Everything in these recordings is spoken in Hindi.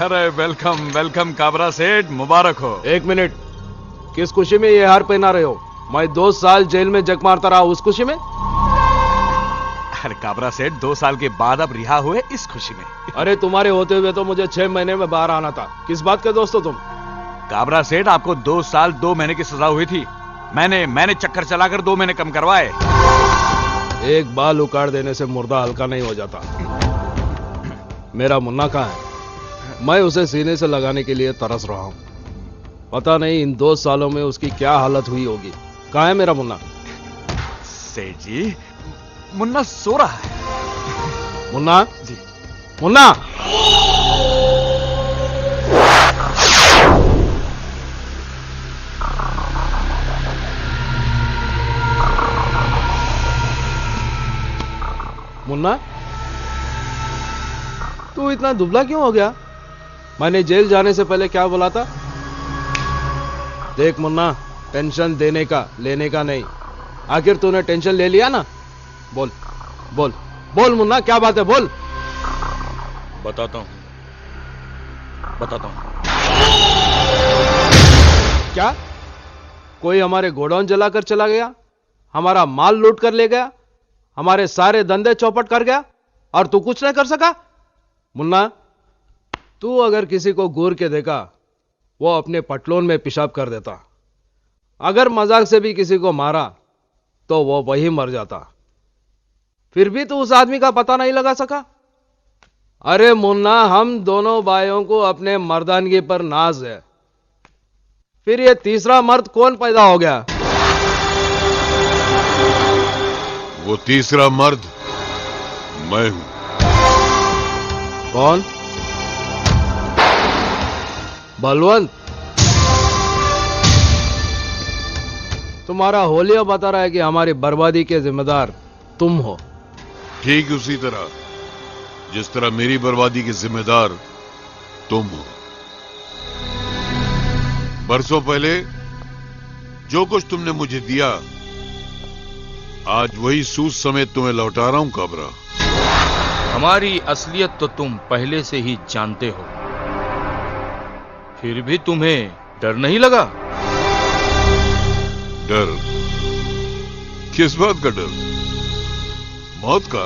अरे वेलकम वेलकम काबरा सेठ, मुबारक हो। एक मिनट, किस खुशी में ये हार पहना रहे हो? मैं 2 साल जेल में जग मारता रहा, उस खुशी में? अरे काबरा सेठ, 2 साल के बाद अब रिहा हुए, इस खुशी में। अरे तुम्हारे होते हुए तो मुझे 6 महीने में बाहर आना था। किस बात के दोस्त हो तुम? काबरा सेठ, आपको 2 साल 2 महीने की सजा हुई थी। मैंने चक्कर चलाकर 2 महीने कम करवाए। एक बाल उखाड़ देने से मुर्दा हल्का नहीं हो जाता। मेरा मुन्ना कहाँ है? मैं उसे सीने से लगाने के लिए तरस रहा हूं। पता नहीं इन 2 सालों में उसकी क्या हालत हुई होगी। कहाँ है मेरा मुन्ना? सेठ जी, मुन्ना सो रहा है। मुन्ना जी। मुन्ना! मुन्ना, तू इतना दुबला क्यों हो गया? मैंने जेल जाने से पहले क्या बोला था? देख मुन्ना, टेंशन देने का लेने का नहीं। आखिर तूने टेंशन ले लिया ना? बोल बोल बोल मुन्ना, क्या बात है? बोल। बताता हूं। क्या कोई हमारे गोडाउन जलाकर चला गया, हमारा माल लूट कर ले गया, हमारे सारे धंधे चौपट कर गया और तू कुछ नहीं कर सका? मुन्ना, तू अगर किसी को घूर के देखा, वो अपने पटलोन में पेशाब कर देता। अगर मजाक से भी किसी को मारा तो वो वही मर जाता। फिर भी तू उस आदमी का पता नहीं लगा सका। अरे मुन्ना, हम दोनों भाइयों को अपने मर्दानगी पर नाज है। फिर ये तीसरा मर्द कौन पैदा हो गया? वो तीसरा मर्द मैं हूं। कौन? बलवंत? तुम्हारा होलिया बता रहा है कि हमारी बर्बादी के जिम्मेदार तुम हो। ठीक उसी तरह जिस तरह मेरी बर्बादी के जिम्मेदार तुम हो। बरसों पहले जो कुछ तुमने मुझे दिया, आज वही सूद समेत तुम्हें लौटा रहा हूं काबरा। हमारी असलियत तो तुम पहले से ही जानते हो, फिर भी तुम्हें डर नहीं लगा? डर? किस बात का डर? मौत का?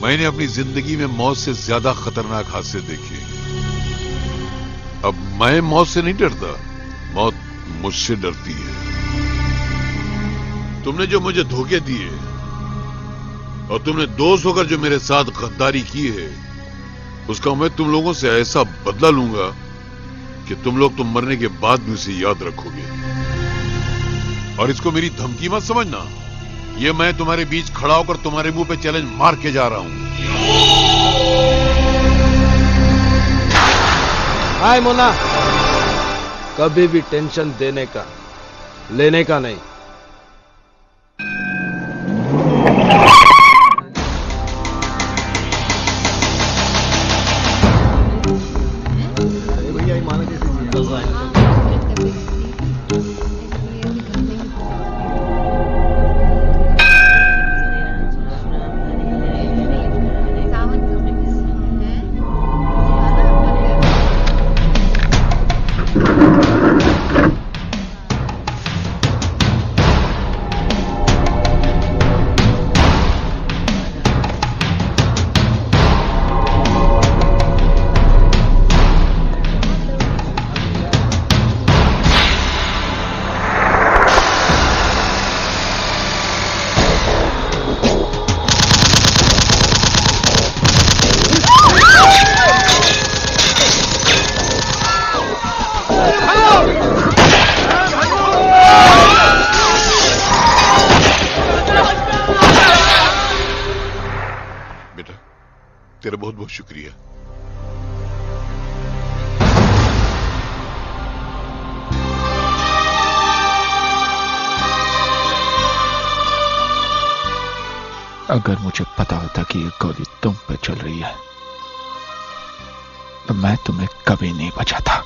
मैंने अपनी जिंदगी में मौत से ज्यादा खतरनाक हादसे देखे। अब मैं मौत से नहीं डरता, मौत मुझसे डरती है। तुमने जो मुझे धोखे दिए और तुमने दोस्त होकर जो मेरे साथ गद्दारी की है, उसका मैं तुम लोगों से ऐसा बदला लूंगा कि तुम लोग तुम मरने के बाद भी उसे याद रखोगे। और इसको मेरी धमकी मत समझना। ये मैं तुम्हारे बीच खड़ा होकर तुम्हारे मुंह पे चैलेंज मार के जा रहा हूं। हाय मुन्ना, कभी भी टेंशन देने का लेने का नहीं। तेरा बहुत बहुत शुक्रिया। अगर मुझे पता होता कि ये गोली तुम पे चल रही है तो मैं तुम्हें कभी नहीं बचाता।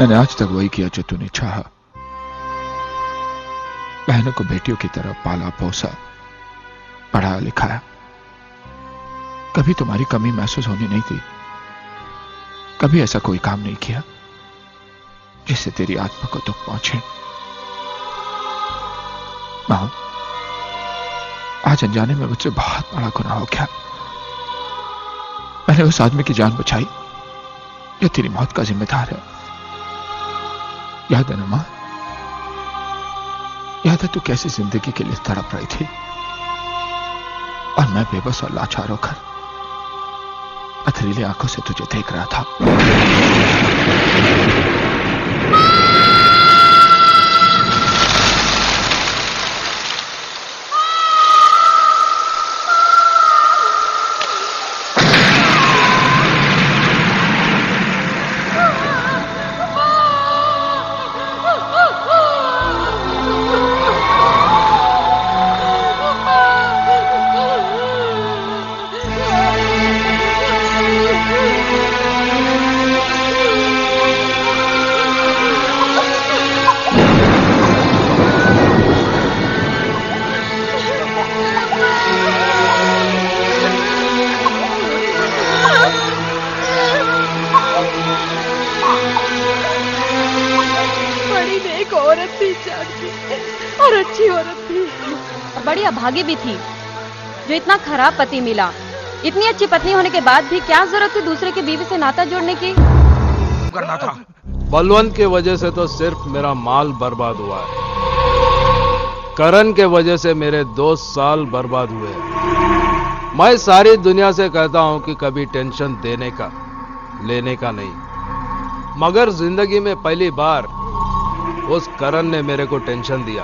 मैंने आज तक वही किया जो तूने चाहा। बहनों को बेटियों की तरह पाला पोसा, पढ़ाया लिखाया। कभी तुम्हारी कमी महसूस होने नहीं दी। कभी ऐसा कोई काम नहीं किया जिससे तेरी आत्मा को दुख पहुंचे। मां, आज अनजाने में मुझसे बहुत बड़ा गुनाह हो गया। मैंने उस आदमी की जान बचाई जो तेरी मौत का जिम्मेदार है। याद है ना मां? याद है तू कैसी जिंदगी के लिए तड़प रही थी और मैं बेबस और लाचार होकर पथरीली आंखों से तुझे देख रहा था। और अच्छी औरत थी, बड़ी अभागी भी थी जो इतना खराब पति मिला। इतनी अच्छी पत्नी होने के बाद भी क्या जरूरत थी दूसरे की बीवी से नाता जोड़ने की? करना था। बलवंत के वजह से तो सिर्फ मेरा माल बर्बाद हुआ है। करण के वजह से मेरे 2 साल बर्बाद हुए। मैं सारी दुनिया से कहता हूं कि कभी टेंशन देने का लेने का नहीं, मगर जिंदगी में पहली बार उस करण ने मेरे को टेंशन दिया।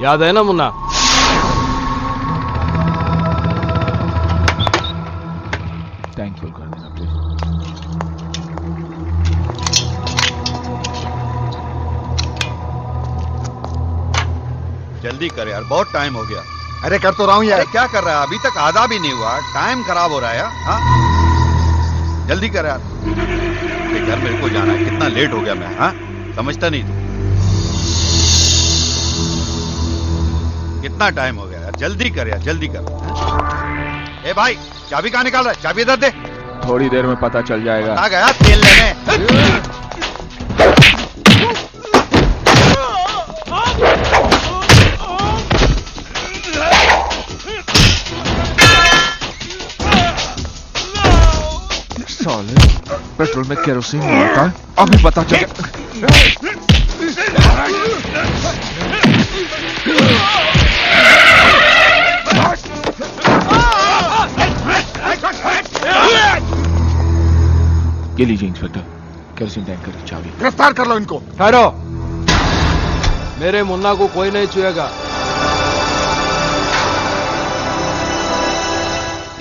याद है ना मुन्ना? थैंकफुल कर देना प्लीज। जल्दी कर यार, बहुत टाइम हो गया। अरे कर तो रहा हूं यार। अरे क्या कर रहा है? अभी तक आधा भी नहीं हुआ, टाइम खराब हो रहा है यार। हाँ जल्दी कर यार, ये घर मेरे को जाना है। कितना लेट हो गया मैं, हाँ समझता नहीं तू। कितना टाइम हो गया यार, जल्दी कर यार, जल्दी कर। ए भाई, चाबी कहाँ निकाल रहा है? चाबी इधर दे। थोड़ी देर में पता चल जाएगा। आ गया तेल लेने। साले, पेट्रोल में केरोसिन नहीं होता है। अभी पता चल ये लीजिए इंस्पेक्टर, केरोसिन टैंकर की चाबी। गिरफ्तार कर लो इनको। ठहरो, मेरे मुन्ना को कोई नहीं छुएगा।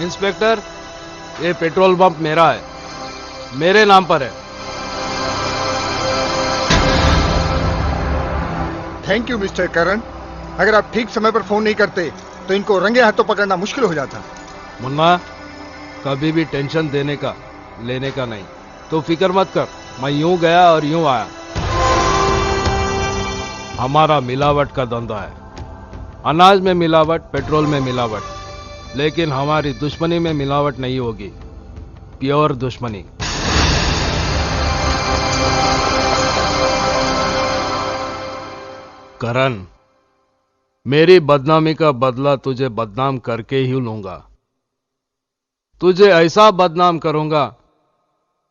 इंस्पेक्टर, ये पेट्रोल पंप मेरा है, मेरे नाम पर है। थैंक यू मिस्टर करण। अगर आप ठीक समय पर फोन नहीं करते तो इनको रंगे हाथों पकड़ना मुश्किल हो जाता। मुन्ना, कभी भी टेंशन देने का लेने का नहीं, तो फिक्र मत कर। मैं यूं गया और यूं आया। हमारा मिलावट का धंधा है। अनाज में मिलावट, पेट्रोल में मिलावट, लेकिन हमारी दुश्मनी में मिलावट नहीं होगी। प्योर दुश्मनी। करण, मेरी बदनामी का बदला तुझे बदनाम करके ही लूंगा। तुझे ऐसा बदनाम करूंगा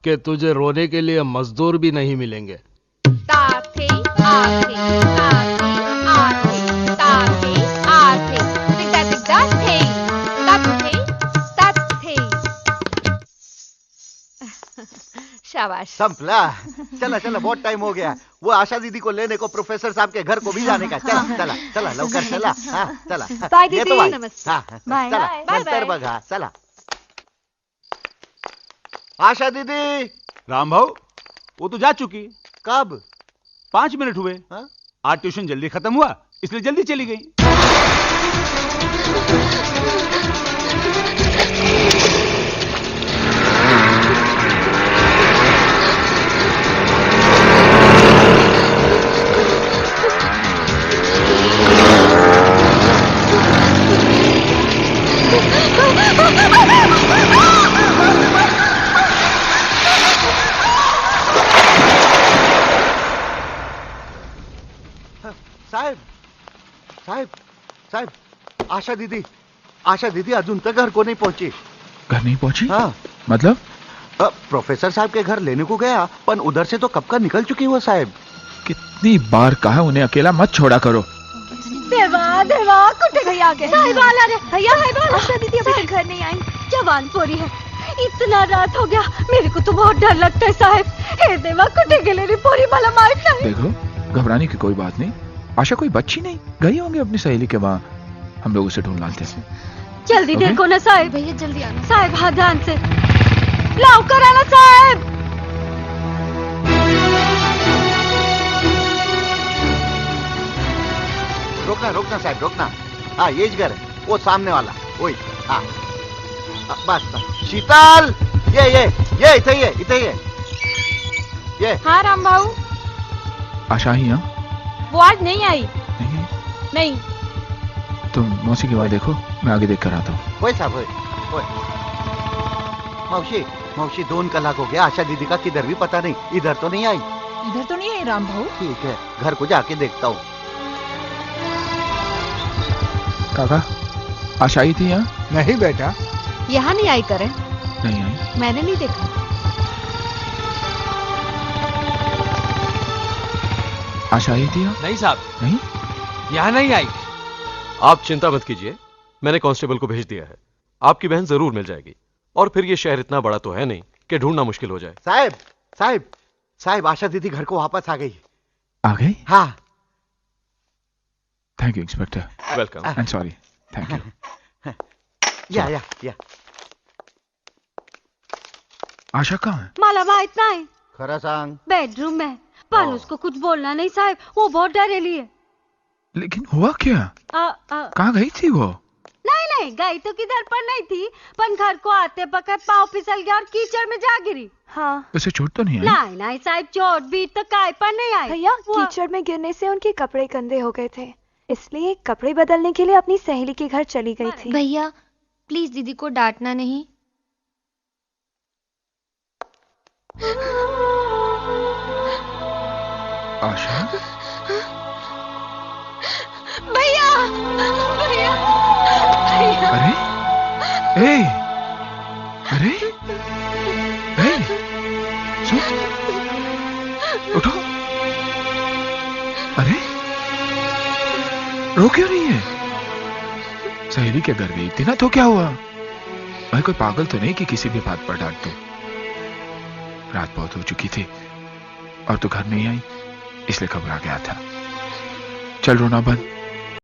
कि तुझे रोने के लिए मजदूर भी नहीं मिलेंगे। ताथे, आथे, ताथे, आथे, ताथे, आथे, टिक टिक ताथे, ताथे, ताथे। शाबाश। संपला। चला चला, बहुत टाइम हो गया। वो आशा दीदी को लेने को, प्रोफेसर साहब के घर को भी जाने का। चला चला चला, लवकर चला। हाँ चला। बाय ये दीदी। तो बाय। नमस्ते। हाँ बाय। चला, बाय नंतर बाय। बघा। चला आशा दीदी। राम भाऊ, वो तो जा चुकी। कब? 5 मिनट हुए। हाँ? आज ट्यूशन जल्दी खत्म हुआ, इसलिए जल्दी चली गई। साहेब साहेब आशा दीदी अजून तक घर को नहीं पहुंची. घर नहीं पहुंची? हाँ. मतलब? प्रोफेसर साहब के घर लेने को गया, पण उधर से तो कब का निकल चुकी वो साहेब. कितनी बार कहा उन्हें अकेला मत छोड़ा करो. देवा देवा कुठे भैया गए. साहिब आला रे भैया. आशा दीदी अभी तक घर नहीं आई. जवान पोरी है. इतना रात हो गया, मेरे को तो बहुत डर लगता है साहब. हे देवा कुठे गेले रे पोरी, मला माहित नाही. देखो घबराने की कोई बात नहीं. आशा कोई बच्ची नहीं, गई होंगी अपनी सहेली के वहां. हम लोग उसे ढूंढ लाते हैं. जल्दी Okay. देखो ना साहब. भैया जल्दी आना. साहब हाँ ध्यान से लवकर आना साहब. रोकना साहब रोकना. हाँ ये घर है, वो सामने वाला वही. हाँ बस शीतल, ये इथे ये. हाँ राम भाऊ. आशा ही? हाँ वो आज नहीं आई. नहीं. नहीं. तुम मौसी की वहां देखो, मैं आगे देख कर आता हूँ. होय साहब होय. मौसी 2 कलाक हो गया, आशा दीदी का किधर भी पता नहीं. इधर तो नहीं आई. इधर तो नहीं आई राम भाऊ. ठीक है, घर को जाके देखता हूँ. काका आशा आई थी यहाँ? नहीं बेटा. यहाँ नहीं आई करे. नहीं आई. मैंने नहीं देखा. आशा आई थी यहाँ? नहीं साहब, नहीं. यहाँ नहीं आई. आप चिंता मत कीजिए, मैंने कांस्टेबल को भेज दिया है. आपकी बहन जरूर मिल जाएगी. और फिर ये शहर इतना बड़ा तो है नहीं कि ढूंढना मुश्किल हो जाए. साहब आशा दीदी घर को वापस आ गई. आ गई? हाँ. Thank you inspector. Welcome. I am sorry. Thank you. या आशा कहाँ है? मला माहित नाही. खरं सांग. बेडरूम में. पर उसको कुछ बोलना नहीं साहब, वो बहुत डरेली है. लेकिन हुआ क्या? कहाँ गई थी वो? नहीं गई तो किधर पर नहीं थी, पर घर को आते बखत पाँव फिसल गया और कीचड़ में जा गिरी. हाँ. उसे चोट तो नहीं आई? नहीं साहब, चोट भी तो काय पर नहीं आई. भैया कीचड़ में गिरने से उनके कपड़े गंदे हो गए थे, इसलिए कपड़े बदलने के लिए अपनी सहेली के घर चली गई थी. भैया प्लीज दीदी को डांटना नहीं. आशा? भैया. अरे ए, अरे ए, सुन, उठो. अरे रो क्यों रही है? सहेली के घर गई थी ना, तो क्या हुआ? मैं कोई पागल तो नहीं कि किसी भी बात पर डांट दूं. रात बहुत हो चुकी थी और तू घर नहीं आई, इसलिए घबरा गया था. चल रोना बंद.